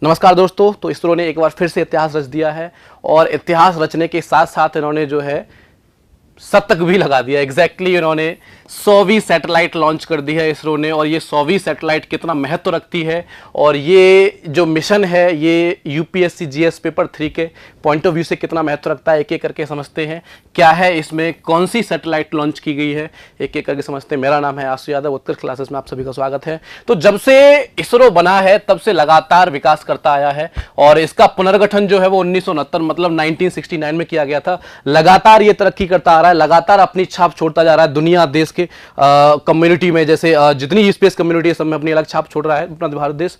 नमस्कार दोस्तों। तो इसरो ने एक बार फिर से इतिहास रच दिया है और इतिहास रचने के साथ साथ इन्होंने जो है शतक भी लगा दिया। एग्जैक्टली इन्होंने 100वीं सैटेलाइट लॉन्च कर दी है इसरो ने। और ये 100वीं सैटेलाइट कितना महत्व रखती है और ये जो मिशन है ये यूपीएससी जीएस पेपर 3 के पॉइंट ऑफ व्यू से कितना महत्व रखता है, एक एक करके समझते हैं। क्या है इसमें, कौन सी सैटेलाइट लॉन्च की गई है, एक एक करके समझते हैं। मेरा नाम है आशु यादव, उत्कृष्ट क्लासेस में आप सभी का स्वागत है। तो जब से इसरो बना है तब से लगातार विकास करता आया है और इसका पुनर्गठन जो है वो 1969 मतलब 1969 में किया गया था। लगातार ये तरक्की करता आ रहा है, लगातार अपनी छाप छोड़ता जा रहा है दुनिया देश के कम्युनिटी में। जैसे जितनी स्पेस कम्युनिटी है सब में अपनी अलग छाप छोड़ रहा है अपना भारत देश।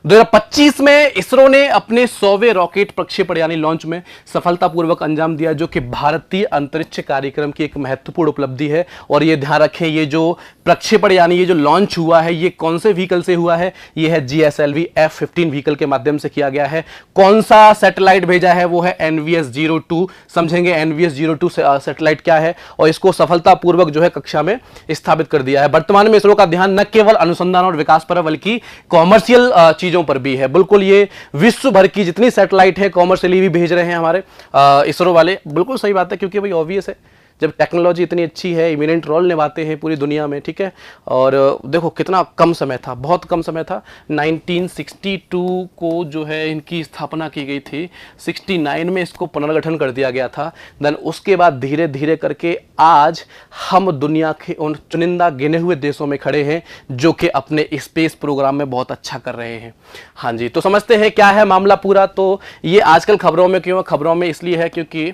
2025 में इसरो ने अपने 100वें रॉकेट प्रक्षेपण यानी लॉन्च में सफलतापूर्वक अंजाम दिया, जो कि भारतीय अंतरिक्ष कार्यक्रम की एक महत्वपूर्ण उपलब्धि है। और ये ध्यान रखें, ये जो प्रक्षेपण यानी ये जो लॉन्च हुआ है ये कौन से व्हीकल से हुआ है, ये है GSLV F-15 व्हीकल के माध्यम से किया गया है। कौन सा सैटेलाइट भेजा है, वो है NVS-02। समझेंगे NVS-02 सैटेलाइट क्या है और इसको सफलतापूर्वक जो है कक्षा में स्थापित कर दिया है। वर्तमान में इसरो का ध्यान न केवल अनुसंधान और विकास पर बल्कि कॉमर्शियल चीजों पर भी है। बिल्कुल ये विश्व भर की जितनी सैटेलाइट है कॉमर्शियली भी भेज रहे हैं हमारे इसरो वाले। बिल्कुल सही बात है, क्योंकि भाई ऑब्वियस है जब टेक्नोलॉजी इतनी अच्छी है, इमिनेंट रोल निभाते हैं पूरी दुनिया में, ठीक है। और देखो कितना कम समय था, बहुत कम समय था। 1962 को जो है इनकी स्थापना की गई थी, 69 में इसको पुनर्गठन कर दिया गया था। देन उसके बाद धीरे धीरे करके आज हम दुनिया के उन चुनिंदा गिने हुए देशों में खड़े हैं जो कि अपने स्पेस प्रोग्राम में बहुत अच्छा कर रहे हैं। हाँ जी, तो समझते हैं क्या है मामला पूरा। तो ये आजकल खबरों में क्यों, खबरों में इसलिए है क्योंकि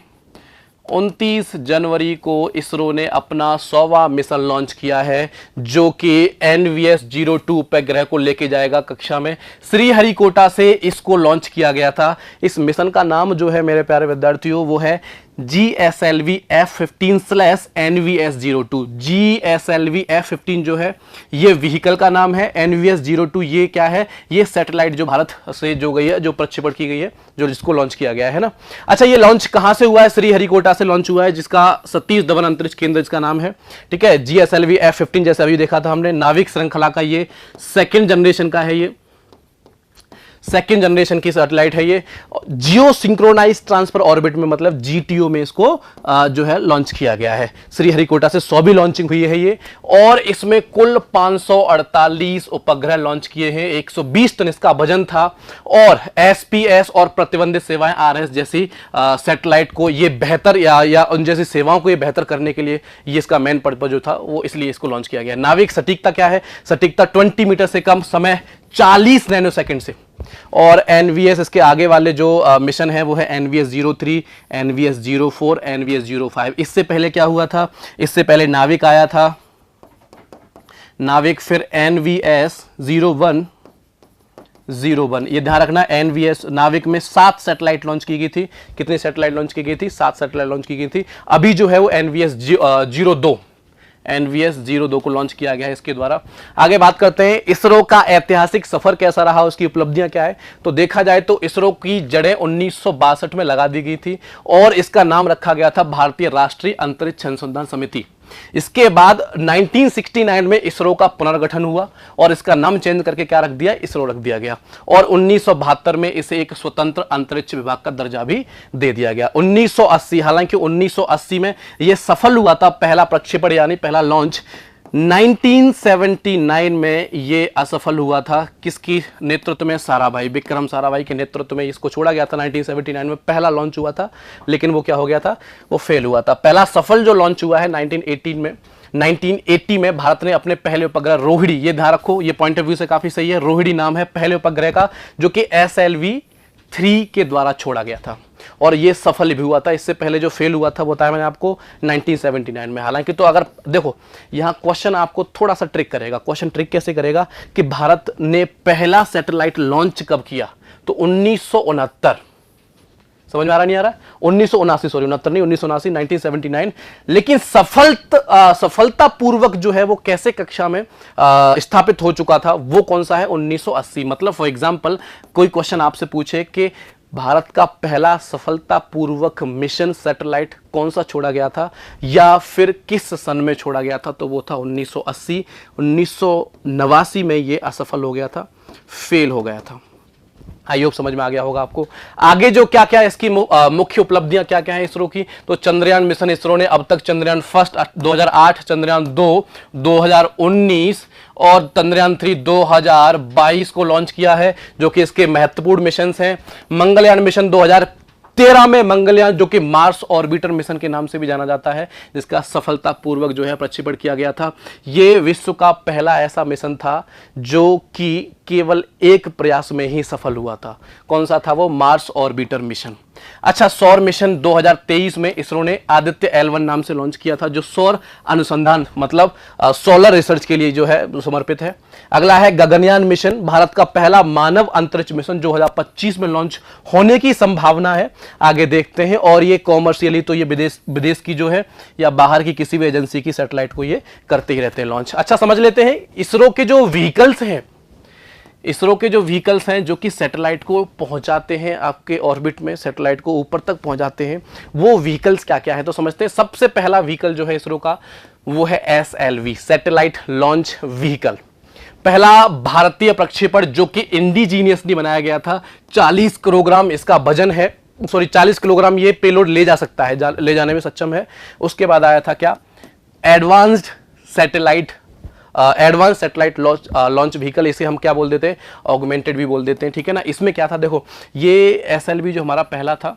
29 जनवरी को इसरो ने अपना 100वां मिशन लॉन्च किया है, जो कि NVS-02 उपग्रह को लेके जाएगा कक्षा में। श्रीहरिकोटा से इसको लॉन्च किया गया था। इस मिशन का नाम जो है मेरे प्यारे विद्यार्थियों वो है GSLV F-15/NVS-02। GSLV F-15 जो है ये व्हीकल का नाम है। NVS-02 ये क्या है, ये सैटेलाइट जो भारत से जो गई है, जो प्रक्षेपण की गई है, जो जिसको लॉन्च किया गया है ना। अच्छा, ये लॉन्च कहां से हुआ है? श्रीहरिकोटा से लॉन्च हुआ है, जिसका सतीश धवन अंतरिक्ष केंद्र इसका नाम है, ठीक है। GSLV F-15 जैसे अभी देखा था हमने, नाविक श्रृंखला का ये सेकेंड जनरेशन का है, ये सेकेंड जनरेशन की सैटेलाइट है। ये जियो सिंक्रोनाइज ट्रांसफर ऑर्बिट में मतलब GTO में इसको जो है लॉन्च किया गया है। श्रीहरिकोटा से 100वीं लॉन्चिंग हुई है ये। और इसमें कुल 548 उपग्रह लॉन्च किए हैं। 120 टन इसका वजन था। और SPS और प्रतिबंधित सेवाएं RS जैसी सैटेलाइट को ये बेहतर या उन जैसी सेवाओं को ये बेहतर करने के लिए ये इसका मेन पर्पज जो था वो इसलिए इसको लॉन्च किया गया। नाविक सटीकता क्या है? सटीकता 20 मीटर से कम, समय 40 नैनोसेकंड से। और NVS इसके आगे वाले जो मिशन है वो है NVS-03, NVS-04, NVS-05। इससे पहले क्या हुआ था? इससे पहले नाविक आया था, नाविक, फिर NVS-01। ये ध्यान रखना, NVS नाविक में 7 सैटेलाइट लॉन्च की गई थी। कितनी सैटेलाइट लॉन्च की गई थी? 7 सैटेलाइट लॉन्च की गई थी। अभी जो है वो NVS-02 को लॉन्च किया गया है इसके द्वारा। आगे बात करते हैं इसरो का ऐतिहासिक सफर कैसा रहा, उसकी उपलब्धियां क्या है। तो देखा जाए तो इसरो की जड़ें 1962 में लगा दी गई थी और इसका नाम रखा गया था भारतीय राष्ट्रीय अंतरिक्ष अनुसंधान समिति। इसके बाद 1969 में इसरो का पुनर्गठन हुआ और इसका नाम चेंज करके क्या रख दिया? इसरो रख दिया गया। और 1972 में इसे एक स्वतंत्र अंतरिक्ष विभाग का दर्जा भी दे दिया गया। 1980, हालांकि 1980 में यह सफल हुआ था पहला प्रक्षेपण यानी पहला लॉन्च। 1979 में ये असफल हुआ था। किसकी नेतृत्व में? साराभाई, विक्रम साराभाई के नेतृत्व में इसको छोड़ा गया था। 1979 में पहला लॉन्च हुआ था, लेकिन वो क्या हो गया था? वो फेल हुआ था। पहला सफल जो लॉन्च हुआ है 1980 में भारत ने अपने पहले उपग्रह रोहिणी, ये ध्यान रखो, ये पॉइंट ऑफ व्यू से काफी सही है, रोहिणी नाम है पहले उपग्रह का, जो कि SLV-3 के द्वारा छोड़ा गया था और ये सफल भी हुआ था। इससे पहले जो फेल हुआ था वो बताया मैंने आपको 1979 में। हालांकि तो अगर देखो यहां क्वेश्चन आपको थोड़ा सा ट्रिक करेगा। क्वेश्चन ट्रिक कैसे करेगा कि भारत ने पहला सैटेलाइट लॉन्च कब किया? तो 1969। समझ में आ रहा नहीं आ रहा? 1979, सॉरी 69 नहीं, 1979, 1979। लेकिन सफलतापूर्वक जो है वो कैसे कक्षा में स्थापित हो चुका था, वो कौन सा है? 1980। मतलब फॉर एग्जाम्पल कोई क्वेश्चन आपसे पूछे कि भारत का पहला सफलतापूर्वक मिशन सैटेलाइट कौन सा छोड़ा गया था या फिर किस सन में छोड़ा गया था, तो वो था 1980। 1989 में ये असफल हो गया था, फेल हो गया था। आई होप समझ में आ गया होगा आपको। आगे जो क्या क्या इसकी मुख्य उपलब्धियां क्या क्या है इसरो की, तो चंद्रयान मिशन इसरो ने अब तक चंद्रयान फर्स्ट 2008, चंद्रयान 2 2019 और चंद्रयान 3 2022 को लॉन्च किया है, जो कि इसके महत्वपूर्ण मिशन हैं। मंगलयान मिशन 2013 में मंगलयान, जो कि मार्स ऑर्बिटर मिशन के नाम से भी जाना जाता है, जिसका सफलतापूर्वक जो है प्रक्षेपण किया गया था। यह विश्व का पहला ऐसा मिशन था जो कि केवल एक प्रयास में ही सफल हुआ था। कौन सा था वो? Mars orbiter mission. अच्छा, सौर मिशन 2023 में इसरो ने आदित्य L1 नाम से लॉन्च किया था, जो सौर अनुसंधान मतलब सोलर रिसर्च के लिए जो है समर्पित है। अगला है गगनयान मिशन, भारत का पहला मानव अंतरिक्ष मिशन 2025 में लॉन्च होने की संभावना है। आगे देखते हैं। और ये कॉमर्शियली तो ये विदेश की जो है या बाहर की किसी भी एजेंसी की सैटेलाइट को ये करते ही रहते हैं लॉन्च। अच्छा, समझ लेते हैं इसरो के जो व्हीकल्स हैं, इसरो के जो व्हीकल्स हैं जो कि सैटेलाइट को पहुंचाते हैं आपके ऑर्बिट में, सैटेलाइट को ऊपर तक पहुंचाते हैं, वो व्हीकल्स क्या क्या है तो समझते हैं। सबसे पहला व्हीकल जो है इसरो का वो है SLV, सैटेलाइट लॉन्च व्हीकल। पहला भारतीय प्रक्षेपण जो कि इंडिजीनियसली बनाया गया था। 40 किलोग्राम इसका वजन है, 40 किलोग्राम ये पेलोड ले जा सकता है, ले जाने में सक्षम है। उसके बाद आया था क्या? एडवांस सैटेलाइट लॉन्च व्हीकल, इसे हम क्या बोल देते हैं? ऑगमेंटेड भी बोल देते हैं, ठीक है ना। इसमें क्या था देखो, ये SLV जो हमारा पहला था,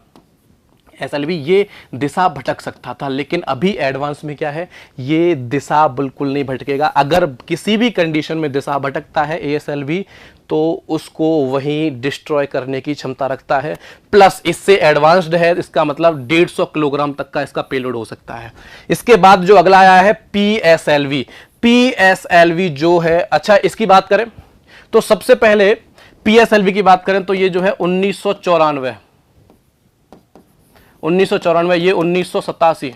SLV ये दिशा भटक सकता था, लेकिन अभी एडवांस में क्या है, ये दिशा बिल्कुल नहीं भटकेगा। अगर किसी भी कंडीशन में दिशा भटकता है ASLV तो उसको वहीं डिस्ट्रॉय करने की क्षमता रखता है। प्लस इससे एडवांस्ड है, इसका मतलब 150 किलोग्राम तक का इसका पेलोड हो सकता है। इसके बाद जो अगला आया है PSLV जो है, अच्छा इसकी बात करें तो सबसे पहले PSLV की बात करें तो ये जो है 1994, ये 1987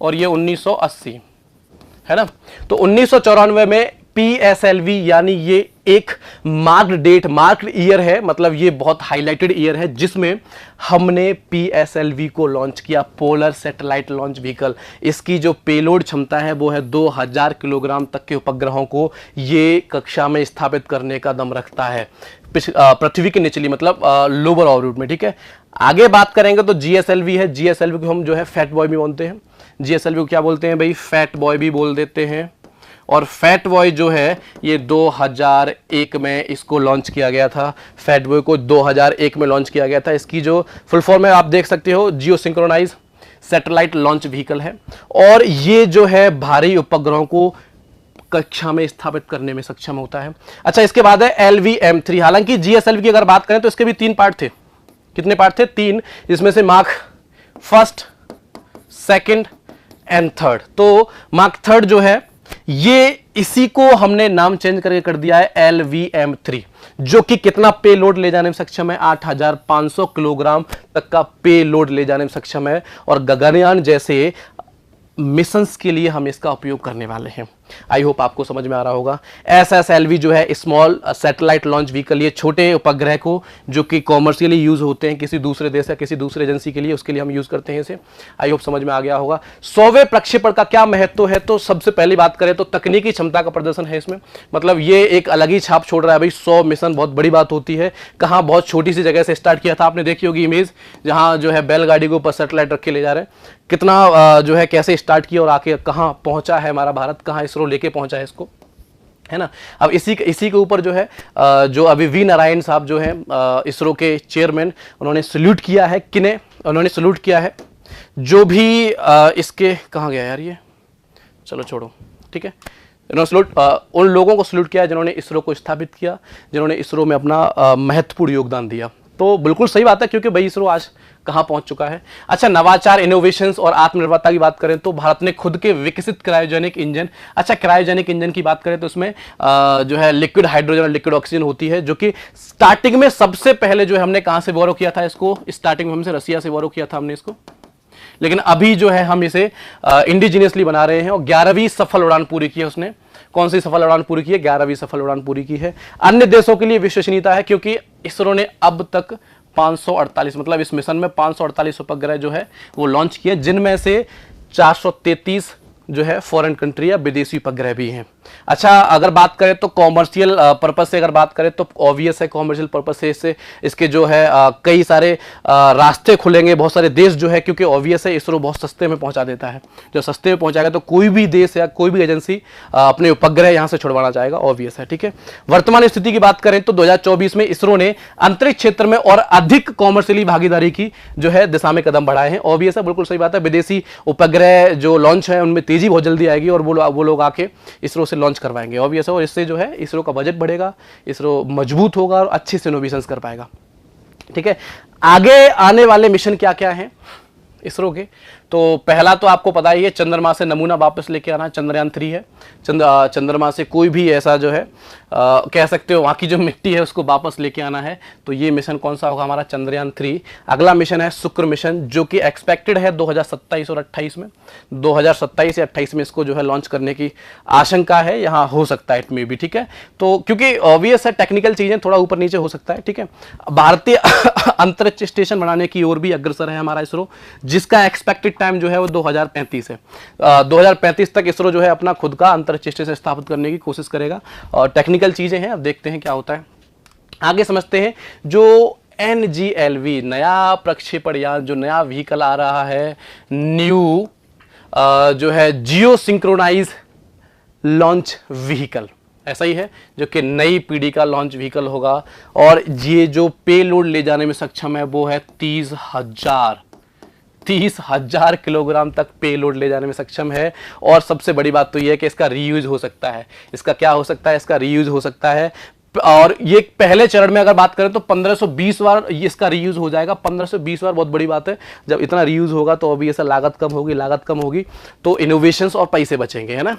और ये 1980 है ना। तो 1994 में PSLV यानी ये एक मार्क्ड ईयर है, मतलब ये बहुत हाईलाइटेड ईयर है जिसमें हमने PSLV को लॉन्च किया, पोलर सैटेलाइट लॉन्च व्हीकल। इसकी जो पेलोड क्षमता है वो है 2000 किलोग्राम तक के उपग्रहों को ये कक्षा में स्थापित करने का दम रखता है, पृथ्वी के निचली मतलब लोअर ऑर्बिट में, ठीक है। आगे बात करेंगे तो GSLV है। GSLV को हम जो है फैट बॉय भी बोलते हैं। GSLV को क्या बोलते हैं भाई? फैट बॉय भी बोल देते हैं। और फैट बॉय जो है ये 2001 में इसको लॉन्च किया गया था। फैट बॉय को 2001 में लॉन्च किया गया था। इसकी जो फुल फॉर्म है आप देख सकते हो, जियो सिंक्रोनाइज सैटेलाइट लॉन्च व्हीकल है। और ये जो है भारी उपग्रहों को कक्षा में स्थापित करने में सक्षम होता है। अच्छा, इसके बाद है LVM-3। हालांकि GSLV की अगर बात करें तो इसके भी 3 पार्ट थे। कितने पार्ट थे? 3, जिसमें से mark first, second and third. तो मार्क थर्ड जो है ये इसी को हमने नाम चेंज करके कर दिया है LVM-3, जो कि कितना पे लोड ले जाने में सक्षम है? 8500 किलोग्राम तक का पे लोड ले जाने में सक्षम है। और गगनयान जैसे मिशंस के लिए हम इसका उपयोग करने वाले हैं। आई होप आपको समझ में आ रहा होगा। SSLV जो है स्मॉल सैटेलाइट लॉन्च व्हीकल, ये छोटे उपग्रह को जो कि कॉमर्शियली यूज होते हैं किसी दूसरे देश या किसी दूसरे एजेंसी के लिए, उसके लिए हम यूज करते हैं इसे। आई होप समझ में आ गया होगा। 100वें प्रक्षेपण का क्या महत्व है तो सबसे पहली बात करें तो तकनीकी क्षमता का प्रदर्शन है इसमें, मतलब ये एक अलग ही छाप छोड़ रहा है भाई। 100 मिशन बहुत बड़ी बात होती है। कहाँ बहुत छोटी सी जगह से स्टार्ट किया था, आपने देखी होगी इमेज, जहां जो है बैलगाड़ी के ऊपर सैटेलाइट रख के ले जा रहे हैं। कितना जो है कैसे स्टार्ट किया और आके कहाँ पहुंचा है हमारा भारत, कहाँ इसरो लेके पहुंचा है इसको, है ना। अब इसी के ऊपर जो है जो अभी वी नारायण साहब जो है इसरो के चेयरमैन, उन्होंने सल्यूट किया है। किन्हें उन्होंने सल्यूट किया है? जो भी इसके कहाँ गया यार ये, चलो छोड़ो, ठीक है। इन्होंने सल्यूट उन लोगों को सल्यूट किया जिन्होंने इसरो को स्थापित किया, जिन्होंने इसरो में अपना महत्वपूर्ण योगदान दिया। तो बिल्कुल सही बात है, क्योंकि भाई इसरो आज कहां पहुंच चुका है। अच्छा, नवाचार, इनोवेशंस और आत्मनिर्भरता की बात करें तो भारत ने खुद के विकसित क्रायोजेनिक इंजन, अच्छा क्रायोजेनिक इंजन की बात करें तो उसमें जो है लिक्विड हाइड्रोजन और लिक्विड ऑक्सीजन होती है, जो कि स्टार्टिंग में सबसे पहले जो है हमने कहां से बोरो किया था इसको? स्टार्टिंग में हमसे रसिया से बोरो किया था हमने इसको, लेकिन अभी जो है हम इसे इंडिजीनियसली बना रहे हैं। और 11वीं सफल उड़ान पूरी की है उसने। कौन सी सफल उड़ान पूरी की है? 11वीं सफल उड़ान पूरी की है। अन्य देशों के लिए विश्वसनीयता है, क्योंकि इसरो ने अब तक 548 मतलब इस मिशन में 548 उपग्रह जो है वो लॉन्च किए, जिनमें से 433 जो है फॉरेन कंट्री या विदेशी उपग्रह भी हैं। अच्छा, अगर बात करें तो कॉमर्शियल पर्पस से अगर बात करें तो ऑब्वियस है, कॉमर्शियल पर्पस से इससे इसके जो है कई सारे रास्ते खुलेंगे, बहुत सारे देश जो है, क्योंकि ऑब्वियस है इसरो बहुत सस्ते में पहुंचा देता है। जब सस्ते में पहुंचाएगा तो कोई भी देश या कोई भी एजेंसी अपने उपग्रह यहां से छुड़वाना चाहेगा, ऑब्वियस है। ठीक है, वर्तमान स्थिति की बात करें तो 2024 में इसरो ने अंतरिक्ष क्षेत्र में और अधिक कॉमर्शियली भागीदारी की जो है दिशा में कदम बढ़ाए हैं। ऑब्वियस है, बिल्कुल सही बात है, विदेशी उपग्रह जो लॉन्च है उनमें तेजी बहुत जल्दी आएगी और वो लोग आके इसरो से लॉन्च करवाएंगे, ऑब्वियस है। और इससे जो है इसरो का बजट बढ़ेगा, इसरो मजबूत होगा और अच्छे से इनोवेशंस कर पाएगा। ठीक है, आगे आने वाले मिशन क्या क्या हैं इसरो के, तो पहला तो आपको पता ही है, चंद्रमा से नमूना वापस लेके आना, चंद्रयान 3 है। चंद्रमा से कोई भी ऐसा जो है कह सकते हो वहाँ की जो मिट्टी है उसको वापस लेके आना है, तो ये मिशन कौन सा होगा हमारा, चंद्रयान 3। अगला मिशन है शुक्र मिशन, जो कि एक्सपेक्टेड है 2027 और 28 में, 2027 या 28 में इसको जो है लॉन्च करने की आशंका है, यहाँ हो सकता है इट में भी। ठीक है, तो क्योंकि ऑब्वियस है टेक्निकल चीजें थोड़ा ऊपर नीचे हो सकता है। ठीक है, भारतीय अंतरिक्ष स्टेशन बनाने की ओर भी अग्रसर है हमारा इसरो, जिसका एक्सपेक्टेड टाइम जो है वो 2035 है। 2035 तक इसरो जो है अपना खुद का अंतरिक्ष स्टेशन स्थापित करने की कोशिश करेगा, और टेक्निकल चीजें हैं, अब देखते हैं क्या होता है। आगे समझते हैं जो NGLV नया प्रक्षेपण यान, जो नया व्हीकल आ रहा है, न्यू जो है जियो सिंक्रोनाइज लॉन्च व्हीकल, ऐसा ही है, जो कि नई पीढ़ी का लॉन्च व्हीकल होगा। और ये जो पेलोड ले जाने में सक्षम है वो है 30,000 किलोग्राम तक पेलोड ले जाने में सक्षम है। और सबसे बड़ी बात तो यह है कि इसका रीयूज हो सकता है। इसका क्या हो सकता है, इसका रीयूज हो सकता है। और ये पहले चरण में अगर बात करें तो 1520 बार इसका रीयूज हो जाएगा। 1520 बार बहुत बड़ी बात है। जब इतना रीयूज होगा तो अभी ऐसा लागत कम होगी तो इनोवेशंस और पैसे बचेंगे, है ना।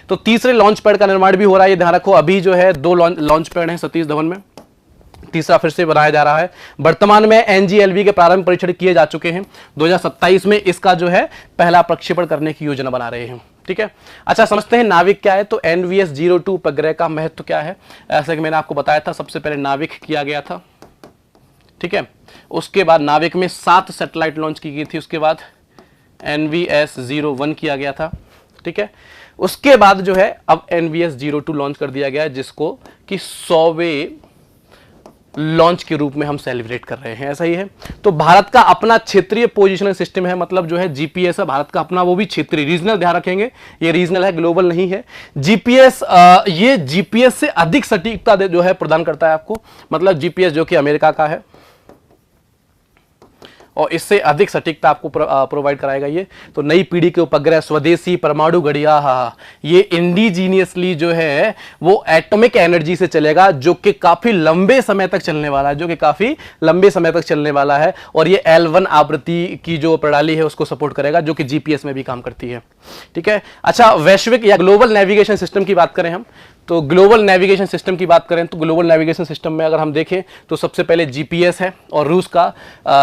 तो तीसरे लॉन्च पैड का निर्माण भी हो रहा है, ये ध्यान रखो। अभी जो है 2 लॉन्च पैड हैं सतीश धवन में, तीसरा फिर से बनाया जा रहा है। वर्तमान में NGLV के प्रारंभिक परीक्षण किए जा चुके हैं। 2027 में इसका जो है पहला प्रक्षेपण करने की योजना बना रहे हैं। ठीक है, अच्छा समझते हैं नाविक क्या है। तो NVS-02 उपग्रह का महत्व क्या है। ऐसा कि मैंने आपको बताया था, सबसे पहले नाविक किया गया था। ठीक है, उसके बाद नाविक में 7 सैटेलाइट लॉन्च की गई थी। उसके बाद NVS-01 किया गया था। ठीक है, उसके बाद जो है अब NVS-02 लॉन्च कर दिया गया है, जिसको कि 100वें लॉन्च के रूप में हम सेलिब्रेट कर रहे हैं, ऐसा ही है। तो भारत का अपना क्षेत्रीय पोजीशनिंग सिस्टम है, मतलब जो है GPS है भारत का अपना, वो भी क्षेत्रीय, रीजनल, ध्यान रखेंगे ये रीजनल है, ग्लोबल नहीं है। GPS ये GPS से अधिक सटीकता जो है प्रदान करता है आपको, मतलब GPS जो कि अमेरिका का है और इससे अधिक सटीकता आपको प्रोवाइड कराएगा ये। तो नई पीढ़ी के उपग्रह, स्वदेशी परमाणु घड़िया, ये इंडिजीनियसली जो है वो एटॉमिक एनर्जी से चलेगा, जो कि काफी लंबे समय तक चलने वाला है, और ये L1 आवृत्ति की जो प्रणाली है उसको सपोर्ट करेगा, जो कि GPS में भी काम करती है। ठीक है, अच्छा वैश्विक या ग्लोबल नेविगेशन सिस्टम की बात करें हम, तो ग्लोबल नेविगेशन सिस्टम की बात करें तो ग्लोबल नेविगेशन सिस्टम में अगर हम देखें तो सबसे पहले GPS है, और रूस का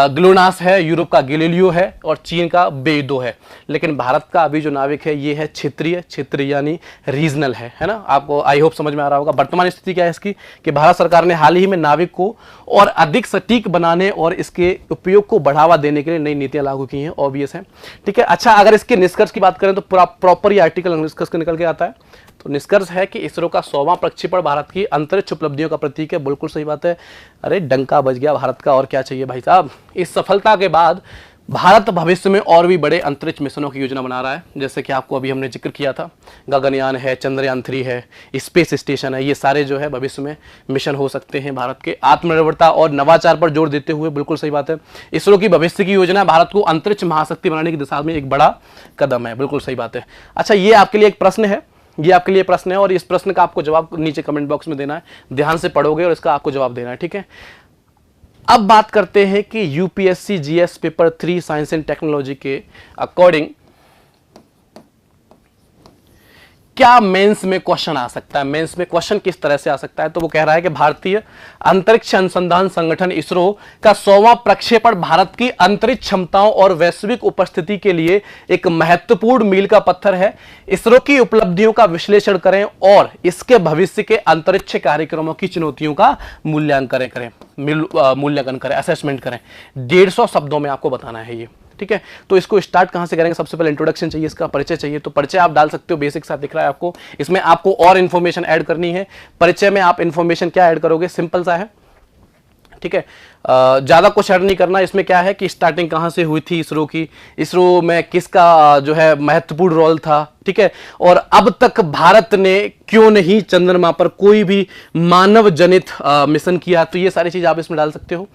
ग्लोनास है, यूरोप का गैलीलियो है, और चीन का बेइडो है। लेकिन भारत का अभी जो नाविक है ये है क्षेत्रीय यानी रीजनल है ना। आपको आई होप समझ में आ रहा होगा। वर्तमान स्थिति क्या है इसकी, कि भारत सरकार ने हाल ही में नाविक को और अधिक सटीक बनाने और इसके उपयोग को बढ़ावा देने के लिए नई नीतियां लागू की हैं, ऑब्वियस है। ठीक है, अच्छा अगर इसके निष्कर्ष की बात करें तो प्रॉपर ये आर्टिकल निष्कर्ष निकल के आता है। तो निष्कर्ष है कि इसरो का 100वां प्रक्षेपण भारत की अंतरिक्ष उपलब्धियों का प्रतीक है। बिल्कुल सही बात है, अरे डंका बज गया भारत का, और क्या चाहिए भाई साहब। इस सफलता के बाद भारत भविष्य में और भी बड़े अंतरिक्ष मिशनों की योजना बना रहा है, जैसे कि आपको अभी हमने जिक्र किया था, गगनयान है, चंद्रयान 3 है, स्पेस स्टेशन है, ये सारे जो है भविष्य में मिशन हो सकते हैं। भारत के आत्मनिर्भरता और नवाचार पर जोर देते हुए, बिल्कुल सही बात है, इसरो की भविष्य की योजना भारत को अंतरिक्ष महाशक्ति बनाने की दिशा में एक बड़ा कदम है। बिल्कुल सही बात है। अच्छा ये आपके लिए एक प्रश्न है, और इस प्रश्न का आपको जवाब नीचे कमेंट बॉक्स में देना है। ध्यान से पढ़ोगे और इसका आपको जवाब देना है। ठीक है, अब बात करते हैं कि UPSC GS paper 3 science and technology के अकॉर्डिंग क्या मेंस में क्वेश्चन आ सकता है। मेंस में क्वेश्चन किस तरह से आ सकता है, तो वो कह रहा है कि भारतीय अंतरिक्ष अनुसंधान संगठन इसरो का 100वां प्रक्षेपण भारत की अंतरिक्ष क्षमताओं और वैश्विक उपस्थिति के लिए एक महत्वपूर्ण मील का पत्थर है। इसरो की उपलब्धियों का विश्लेषण करें और इसके भविष्य के अंतरिक्ष कार्यक्रमों की चुनौतियों का मूल्यांकन करें, असेसमेंट करें। 150 शब्दों में आपको बताना है ये। ठीक है। तो इसको स्टार्ट कहां से करेंगे? सबसे पहले इंट्रोडक्शन चाहिए, इसका परिचय चाहिए। तो परिचय आप डाल सकते हो, बेसिक सा दिख रहा है आपको। इसमें आपको और इन्फॉर्मेशन ऐड करनी है। परिचय में आप इन्फॉर्मेशन क्या ऐड करोगे? सिंपल सा है, ठीक है। ज्यादा कुछ ऐड नहीं करना। इसमें क्या है कि स्टार्टिंग कहां से हुई थी इसरो की, इसरो में किसका जो है महत्वपूर्ण रोल था, ठीक है, और अब तक भारत ने क्यों नहीं चंद्रमा पर कोई भी मानव जनित मिशन किया। तो ये सारी चीज आप इसमें डाल सकते हो।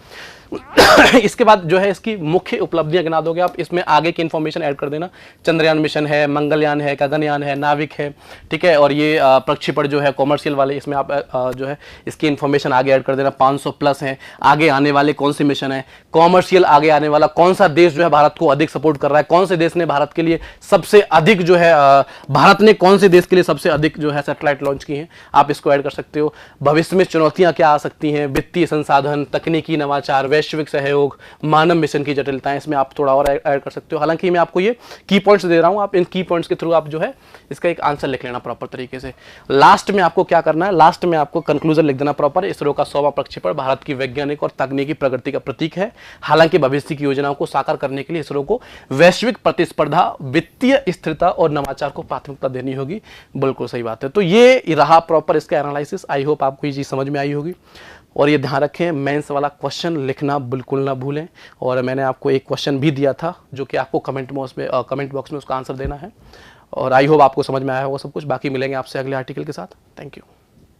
इसके बाद जो है इसकी मुख्य उपलब्धियां गिना दोगे आप, इसमें आगे की इंफॉर्मेशन ऐड कर देना। चंद्रयान मिशन है, मंगलयान है, गगनयान है, नाविक है, ठीक है, और ये प्रक्षेपण जो है कॉमर्शियल वाले, इसमें आप जो है इसकी इंफॉर्मेशन आगे ऐड कर देना। 500 प्लस है। आगे आने वाले कौन से मिशन है, कॉमर्शियल आगे आने वाला कौन सा देश जो है भारत को अधिक सपोर्ट कर रहा है, कौन से देश ने भारत के लिए सबसे अधिक जो है भारत ने कौन से देश के लिए सबसे अधिक जो है सैटेलाइट लॉन्च की है, आप इसको ऐड कर सकते हो। भविष्य में चुनौतियां क्या आ सकती हैं, वित्तीय संसाधन, तकनीकी नवाचार, वैश्विक सहयोग, मानव मिशन की जटिलताएं, इसमें आप थोड़ा और ऐड कर सकते हो। हालांकि मैं आपको ये की पॉइंट्स दे रहा हूं, आप इन की पॉइंट्स के थ्रू आप जो है इसका एक आंसर लिख लेना प्रॉपर तरीके से। लास्ट में आपको क्या करना है? लास्ट में आपको कंक्लूजन लिख देना प्रॉपर। इसरो का 100वां प्रक्षेपण भारत की वैज्ञानिक और तकनीकी प्रगति का प्रतीक है। हालांकि भविष्य की योजनाओं को साकार करने के लिए इसरो को वैश्विक प्रतिस्पर्धा, वित्तीय स्थिरता और नवाचार को प्राथमिकता देनी होगी। बिल्कुल सही बात है। तो ये रहा प्रॉपर इसका एनालिसिस। आई होप आपको ये चीज समझ में आई होगी। और ये ध्यान रखें, मेंस वाला क्वेश्चन लिखना बिल्कुल ना भूलें। और मैंने आपको एक क्वेश्चन भी दिया था जो कि आपको कमेंट बॉक्स में उसका आंसर देना है। और आई होप आपको समझ में आया होगा सब कुछ। बाकी मिलेंगे आपसे अगले आर्टिकल के साथ। Thank you.